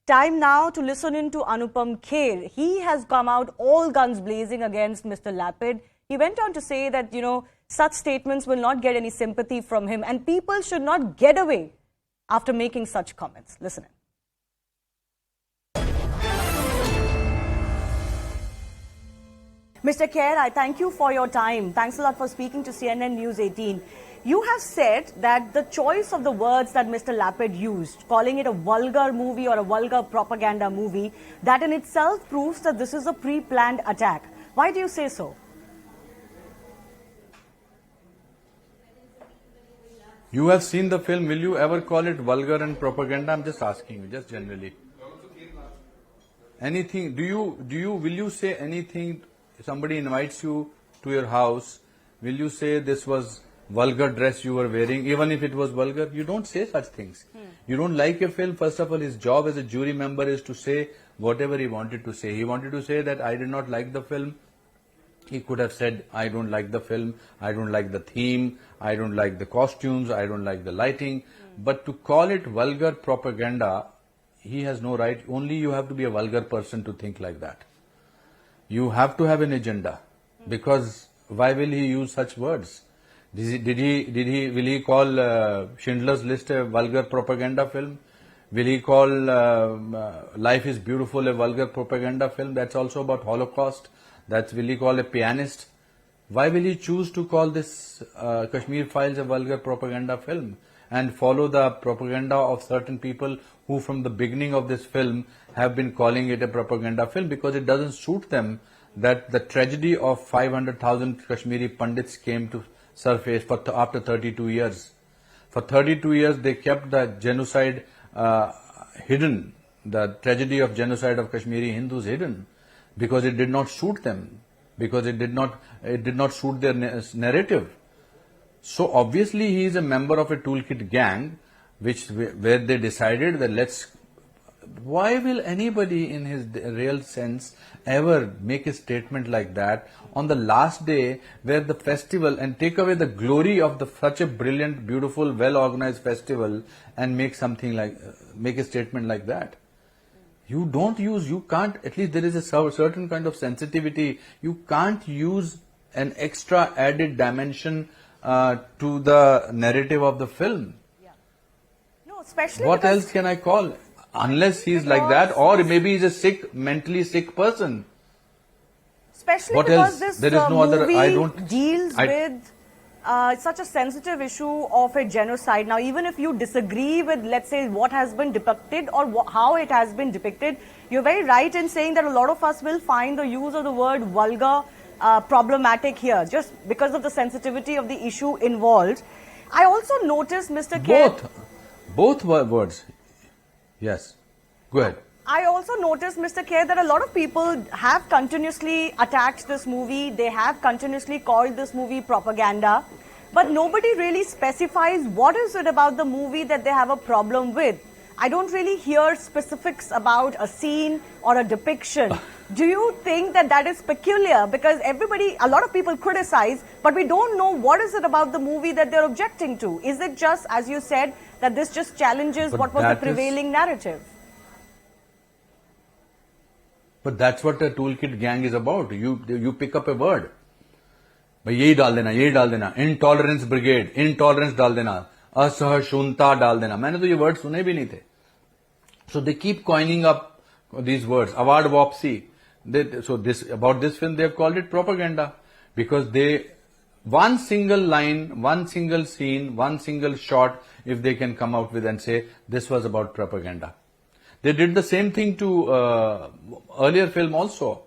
Time now to listen in to Anupam Kher. He has come out all guns blazing against Mr. Lapid. He went on to say that, such statements will not get any sympathy from him and people should not get away after making such comments. Listen in. Mr. Kher, I thank you for your time. Thanks a lot for speaking to CNN News 18. You have said that the choice of the words that Mr. Lapid used, calling it a vulgar movie or a vulgar propaganda movie, that in itself proves that this is a pre-planned attack. Why do you say so? You have seen the film. Will you ever call it vulgar and propaganda? I'm just asking you, just generally. Anything? Will you say anything? Somebody invites you to your house. Will you say this was vulgar dress you were wearing, even if it was vulgar? You don't say such things. You don't like a film. First of all, his job as a jury member is to say whatever he wanted to say. He wanted to say that I did not like the film. He could have said, I don't like the film, I don't like the theme, I don't like the costumes, I don't like the lighting. But to call it vulgar propaganda, he has no right. Only you have to be a vulgar person to think like that. You have to have an agenda. Because why will he use such words? Will he call Schindler's List a vulgar propaganda film? Will he call Life is Beautiful a vulgar propaganda film? That's also about Holocaust. Will he call a pianist? Why will he choose to call this Kashmir Files a vulgar propaganda film and follow the propaganda of certain people who from the beginning of this film have been calling it a propaganda film because it doesn't suit them that the tragedy of 500,000 Kashmiri Pandits came to surface after 32 years. For 32 years they kept the genocide hidden, the tragedy of genocide of Kashmiri Hindus hidden. Because it did not suit them, because it did not suit their narrative. So obviously he is a member of a toolkit gang, where they decided that why will anybody in his real sense ever make a statement like that on the last day where the festival and take away the glory of such a brilliant, beautiful, well-organized festival and make a statement like that? You can't, at least there is a certain kind of sensitivity. You can't use an extra added dimension to the narrative of the film. Yeah. No, especially what else can I call? Unless he's like that, or maybe he's a mentally sick person. Especially what because else? This there is no movie other. Deals with such a sensitive issue of a genocide. Now, even if you disagree with, let's say, what has been depicted or how it has been depicted, you're very right in saying that a lot of us will find the use of the word vulgar problematic here, just because of the sensitivity of the issue involved. I also noticed, Mr. Kher... Both words. Yes. Go ahead. I also noticed, Mr. Kher, that a lot of people have continuously attacked this movie. They have continuously called this movie propaganda. But nobody really specifies what is it about the movie that they have a problem with. I don't really hear specifics about a scene or a depiction. Do you think that is peculiar? Because a lot of people criticize, but we don't know what is it about the movie that they're objecting to. Is it just, as you said, that this just challenges what was the prevailing narrative? But that's what a toolkit gang is about. You pick up a word. भाई यही डाल देना, intolerance brigade, intolerance डाल देना, असहिष्णुता डाल देना. मैंने तो ये वर्ड सुने भी नहीं थे. So they keep coining up these words. Award wopsy. About this film they have called it propaganda because one single line, one single scene, one single shot, if they can come out with and say this was about propaganda. They did the same thing to earlier film also.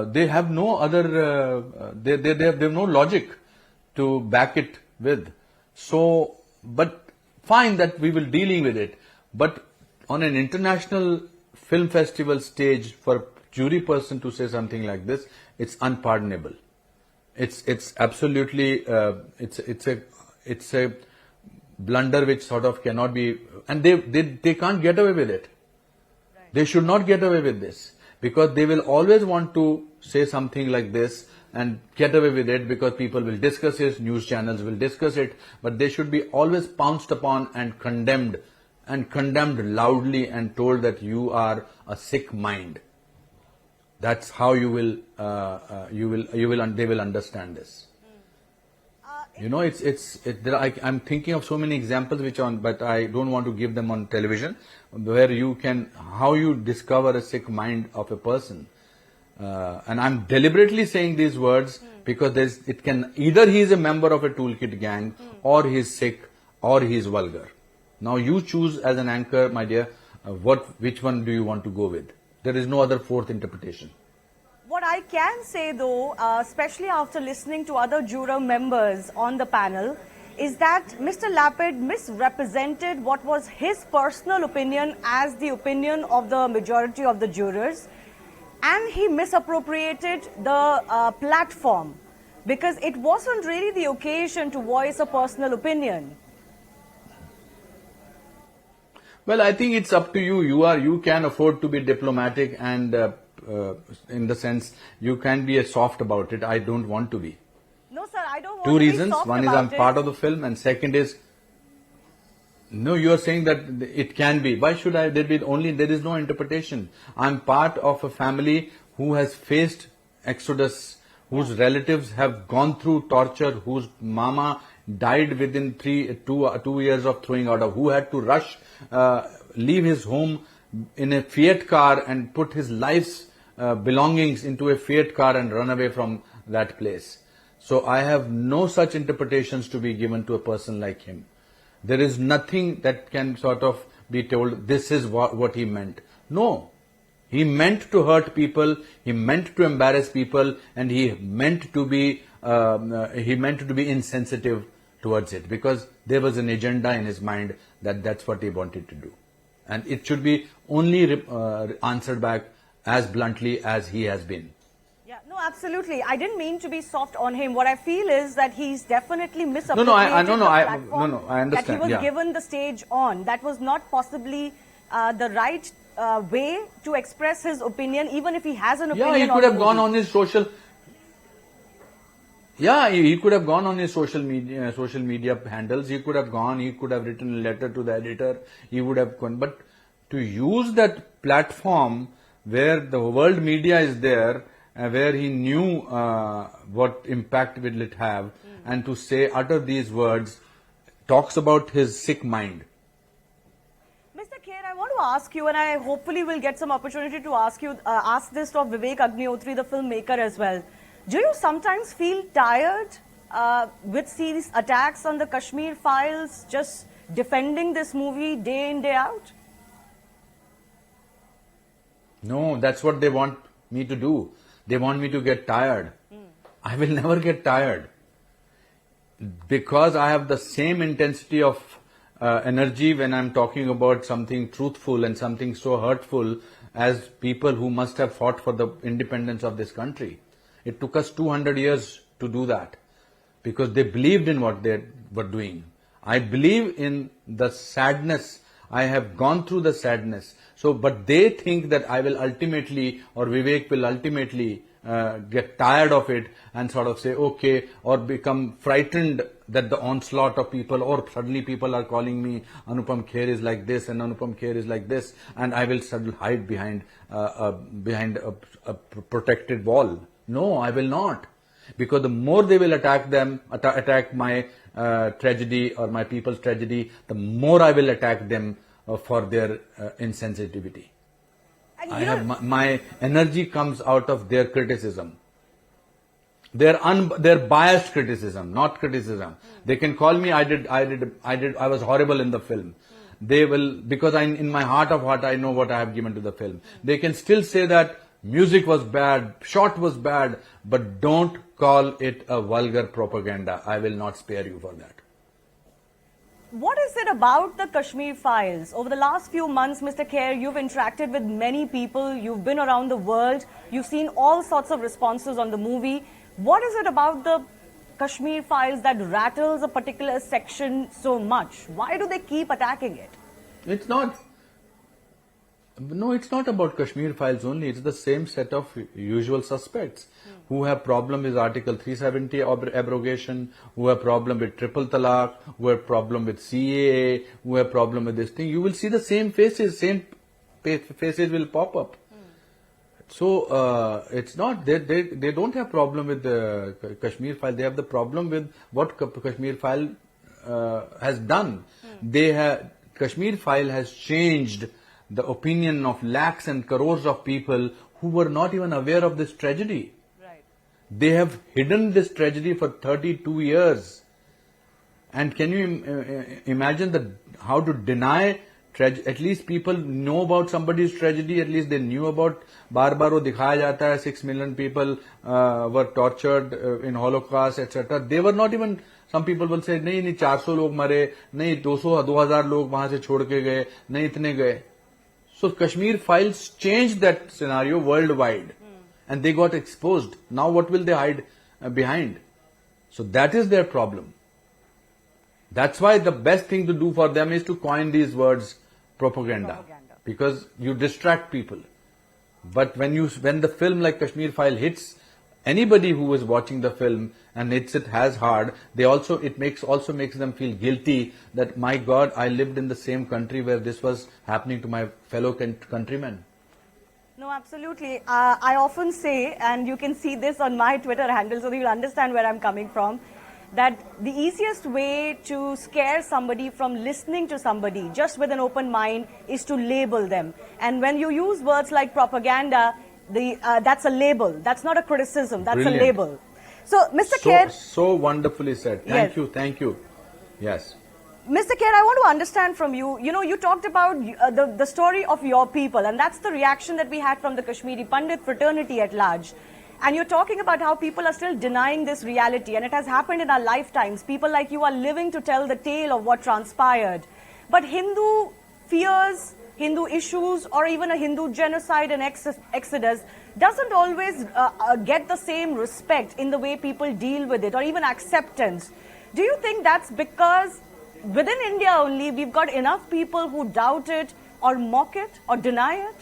They have no other, they have no logic to back it with. So, but fine that we will dealing with it. But on an international film festival stage, for a jury person to say something like this, it's unpardonable. It's absolutely, it's a blunder which sort of cannot be, and they can't get away with it. They should not get away with this because they will always want to say something like this and get away with it because people will discuss it, news channels will discuss it, but they should be always pounced upon and condemned and condemned loudly and told that you are a sick mind. That's how they will understand this. You know, I'm thinking of so many examples but I don't want to give them on television, where how you discover a sick mind of a person. And I'm deliberately saying these words because either he is a member of a toolkit gang, or he is sick, or he is vulgar. Now you choose as an anchor, my dear, which one do you want to go with? There is no other fourth interpretation. What I can say though, especially after listening to other juror members on the panel, is that Mr. Lapid misrepresented what was his personal opinion as the opinion of the majority of the jurors, and he misappropriated the platform, because it wasn't really the occasion to voice a personal opinion. Well, I think it's up to you. You can afford to be diplomatic and in the sense you can be soft about it. I don't want to be. No, sir, I don't want Two to be reasons. soft One is about I'm part of the film, and second is, no, you are saying that it can be. Why should I? There is no interpretation. I'm part of a family who has faced exodus, whose relatives have gone through torture, whose mama died within 2 years of throwing out of, who had to rush, leave his home in a Fiat car and put his life's belongings into a Fiat car and run away from that place. So I have no such interpretations to be given to a person like him. There is nothing that can sort of be told, this is what he meant. No. He meant to hurt people, he meant to embarrass people, and he meant to be insensitive towards it, because there was an agenda in his mind that's what he wanted to do. And it should be only answered back as bluntly as he has been. Yeah, no, absolutely. I didn't mean to be soft on him. What I feel is that he's definitely misappropriated the platform I understand. that he was given the stage on. That was not possibly the right way to express his opinion, even if he has an opinion. Yeah, he could have gone on his social. Yeah, he could have gone on his social media handles. He could have written a letter to the editor. He would have gone. But to use that platform where the world media is there, where he knew what impact will it have, and to utter these words, talks about his sick mind. Mr. Kher, I want to ask you, and I hopefully will get some opportunity to ask this of Vivek Agnihotri, the filmmaker, as well. Do you sometimes feel tired with these attacks on the Kashmir files, just defending this movie day in, day out? No, that's what they want me to do. They want me to get tired. I will never get tired, because I have the same intensity of energy when I'm talking about something truthful and something so hurtful as people who must have fought for the independence of this country. It took us 200 years to do that, because they believed in what they were doing. I believe in the sadness. I have gone through the sadness. But they think that I will ultimately, or Vivek will ultimately get tired of it and sort of say, okay, or become frightened that the onslaught of people, or suddenly people are calling me, Anupam Kher is like this and Anupam Kher is like this, and I will suddenly hide behind a protected wall. No, I will not. Because the more they will attack my tragedy or my people's tragedy, the more I will attack them for their insensitivity. My energy comes out of their criticism. Their biased criticism, not criticism. They can call me, I was horrible in the film. They will, because in my heart of heart, I know what I have given to the film. They can still say that music was bad, shot was bad, but don't call it a vulgar propaganda. I will not spare you for that. What is it about the Kashmir files? Over the last few months, Mr. Kher, you've interacted with many people, you've been around the world, you've seen all sorts of responses on the movie. What is it about the Kashmir files that rattles a particular section so much? Why do they keep attacking it? It's not. No, it's not about Kashmir files only. It's the same set of usual suspects who have problem with Article 370 abrogation, who have problem with triple talaq, who have problem with CAA, who have problem with this thing. You will see the same faces will pop up. So it's not they don't have problem with the Kashmir file. They have the problem with what Kashmir file has done. Kashmir file has changed the opinion of lakhs and crores of people who were not even aware of this tragedy. Right. They have hidden this tragedy for 32 years. And can you imagine how to deny tragedy? At least people know about somebody's tragedy, at least they knew about. बार-बार वो दिखाया जाता है 6 million people were tortured in Holocaust, etc. They were not even, some people will say, नहीं 400 लोग मरे, नहीं 200-2000 लोग वहां से छोड़ के गए, नहीं इतने गए. So Kashmir files changed that scenario worldwide and they got exposed. Now what will they hide behind? So that is their problem. That's why the best thing to do for them is to coin these words propaganda. Because you distract people. But when the film like Kashmir File hits anybody who is watching the film and hits it as hard, it makes them feel guilty that, my God, I lived in the same country where this was happening to my fellow countrymen. No, absolutely. I often say, and you can see this on my Twitter handle so that you'll understand where I'm coming from, that the easiest way to scare somebody from listening to somebody just with an open mind is to label them. And when you use words like propaganda, that's a label. That's not a criticism. That's Brilliant. A label. So, Mr. Kher... So wonderfully said. Thank you. Yes. Mr. Kher, I want to understand from you, you talked about the story of your people, and that's the reaction that we had from the Kashmiri Pandit fraternity at large. And you're talking about how people are still denying this reality, and it has happened in our lifetimes. People like you are living to tell the tale of what transpired. But Hindu fears, Hindu issues, or even a Hindu genocide and exodus doesn't always get the same respect in the way people deal with it, or even acceptance. Do you think that's because within India only we've got enough people who doubt it, or mock it, or deny it?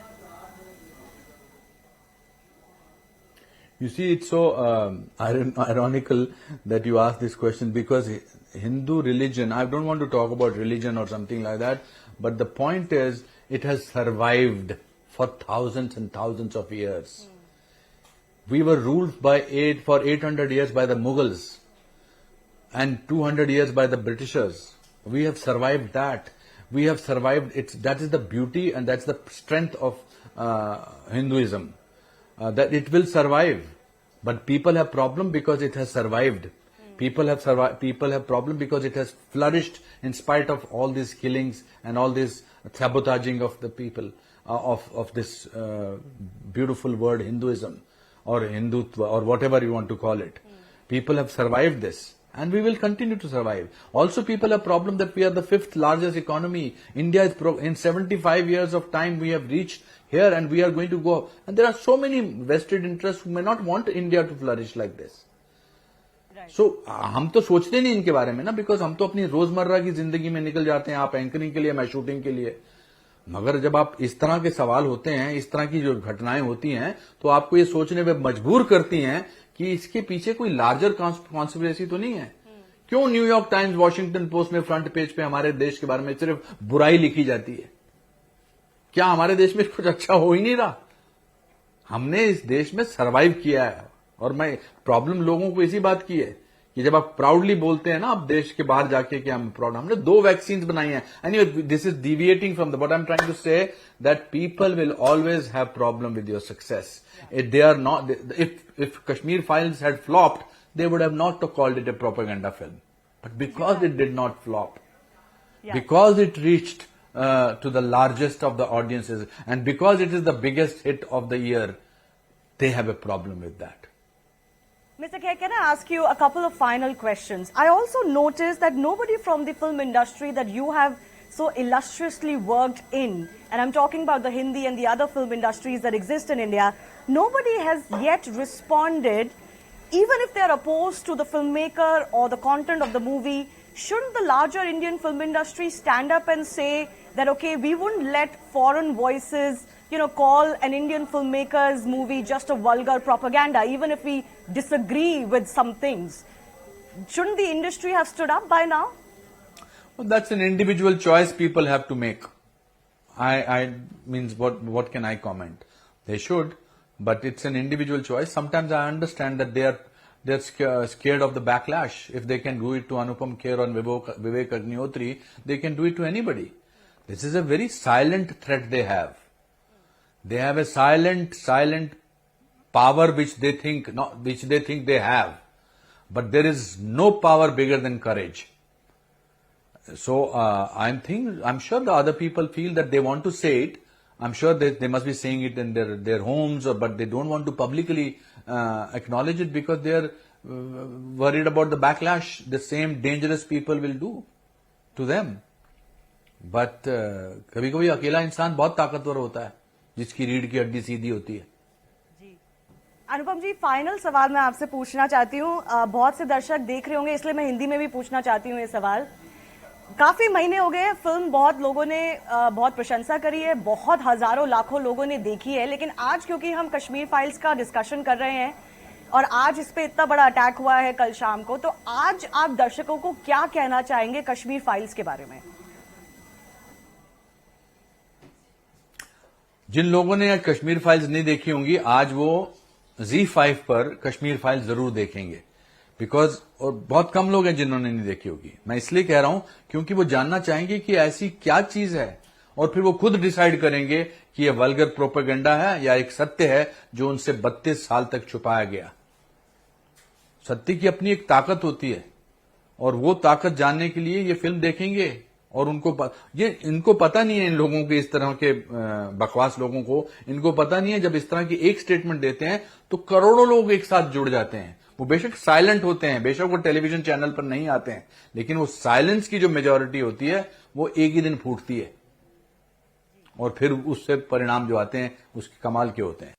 You see, it's so ironical that you ask this question, because Hindu religion, I don't want to talk about religion or something like that, but the point is, it has survived for thousands and thousands of years. We were ruled for 800 years by the Mughals and 200 years by the Britishers. We have survived that. We have survived it. That is the beauty and that's the strength of Hinduism. That it will survive, but people have problem because it has survived. People have problem because it has flourished in spite of all these killings and all this sabotaging of the people of this beautiful word Hinduism or Hindutva or whatever you want to call it. People have survived this. And we will continue to survive. Also, people have problem that we are the 5th largest economy. India is in 75 years of time we have reached here and we are going to go. And there are so many vested interests who may not want India to flourish like this. Right. So, हम तो सोचते नहीं इनके बारे में ना, because हम तो अपनी रोजमर्रा की जिंदगी में निकल जाते हैं, आप एंकरिंग के लिए, मैं शूटिंग के लिए. मगर जब आप इस तरह के सवाल होते हैं, इस तरह की जो घटनाएं होती हैं, तो आपको ये सोचने में मजबूर करती हैं कि इसके पीछे कोई लार्जर कॉन्स्पिरेसी तो नहीं है. क्यों न्यूयॉर्क टाइम्स, वॉशिंगटन पोस्ट में फ्रंट पेज पे हमारे देश के बारे में सिर्फ बुराई लिखी जाती है? क्या हमारे देश में कुछ अच्छा हो ही नहीं रहा? हमने इस देश में सरवाइव किया है. और मैं प्रॉब्लम लोगों को इसी बात की है कि जब आप प्राउडली बोलते हैं ना, आप देश के बाहर जाके कि हम प्राउड, हमने 2 वैक्सीन बनाई हैं. Anyway, this is deviating from the what I am trying to say, that people will always have problem with your success. They are not. If Kashmir Files had flopped, they would have not called it a propaganda film. But because it did not flop, because it reached to the largest of the audiences, and because it is the biggest hit of the year, they have a problem with that. Mr. Kher, can I ask you a couple of final questions? I also noticed that nobody from the film industry that you have so illustriously worked in, and I'm talking about the Hindi and the other film industries that exist in India, nobody has yet responded, even if they're opposed to the filmmaker or the content of the movie. Shouldn't the larger Indian film industry stand up and say, that, okay, we wouldn't let foreign voices, call an Indian filmmaker's movie just a vulgar propaganda, even if we disagree with some things. Shouldn't the industry have stood up by now? Well, that's an individual choice people have to make. I means what can I comment? They should, but it's an individual choice. Sometimes I understand that they're scared of the backlash. If they can do it to Anupam Kher or Vivek Agnihotri, they can do it to anybody. This is a very silent threat they have. They have a silent power which they think they have. But there is no power bigger than courage. So I'm sure the other people feel that they want to say it. I'm sure they must be saying it in their homes, but they don't want to publicly acknowledge it because they are worried about the backlash the same dangerous people will do to them. But कभी-कभी अकेला इंसान बहुत ताकतवर होता है, जिसकी रीढ़ की हड्डी सीधी होती है. अनुपम जी, फाइनल सवाल मैं आपसे पूछना चाहती हूँ. बहुत से दर्शक देख रहे होंगे, इसलिए मैं हिंदी में भी पूछना चाहती हूँ ये सवाल. काफी महीने हो गए, फिल्म बहुत लोगों ने बहुत प्रशंसा करी है, बहुत हजारों लाखों लोगों ने देखी है, लेकिन आज क्योंकि हम कश्मीर फाइल्स का डिस्कशन कर रहे हैं और आज इस पे इतना बड़ा अटैक हुआ है कल शाम को, तो आज आप दर्शकों को क्या कहना चाहेंगे कश्मीर फाइल्स के बारे में? जिन लोगों ने कश्मीर फाइल्स नहीं देखी होंगी, आज वो Z5 पर कश्मीर फाइल्स जरूर देखेंगे. बिकॉज और बहुत कम लोग हैं जिन्होंने नहीं देखी होगी. मैं इसलिए कह रहा हूं क्योंकि वो जानना चाहेंगे कि ऐसी क्या चीज है, और फिर वो खुद डिसाइड करेंगे कि ये वल्गर प्रोपेगेंडा है या एक सत्य है जो उनसे 32 साल तक छुपाया गया. सत्य की अपनी एक ताकत होती है, और वो ताकत जानने के लिए ये फिल्म देखेंगे. और इनको पता नहीं है, इन लोगों के, इस तरह के बकवास लोगों को इनको पता नहीं है, जब इस तरह की एक स्टेटमेंट देते हैं तो करोड़ों लोग एक साथ जुड़ जाते हैं. वो बेशक साइलेंट होते हैं, बेशक वो टेलीविजन चैनल पर नहीं आते हैं, लेकिन वो साइलेंस की जो मेजॉरिटी होती है वो एक ही दिन फूटती है, और फिर उससे परिणाम जो आते हैं उसके कमाल के होते हैं.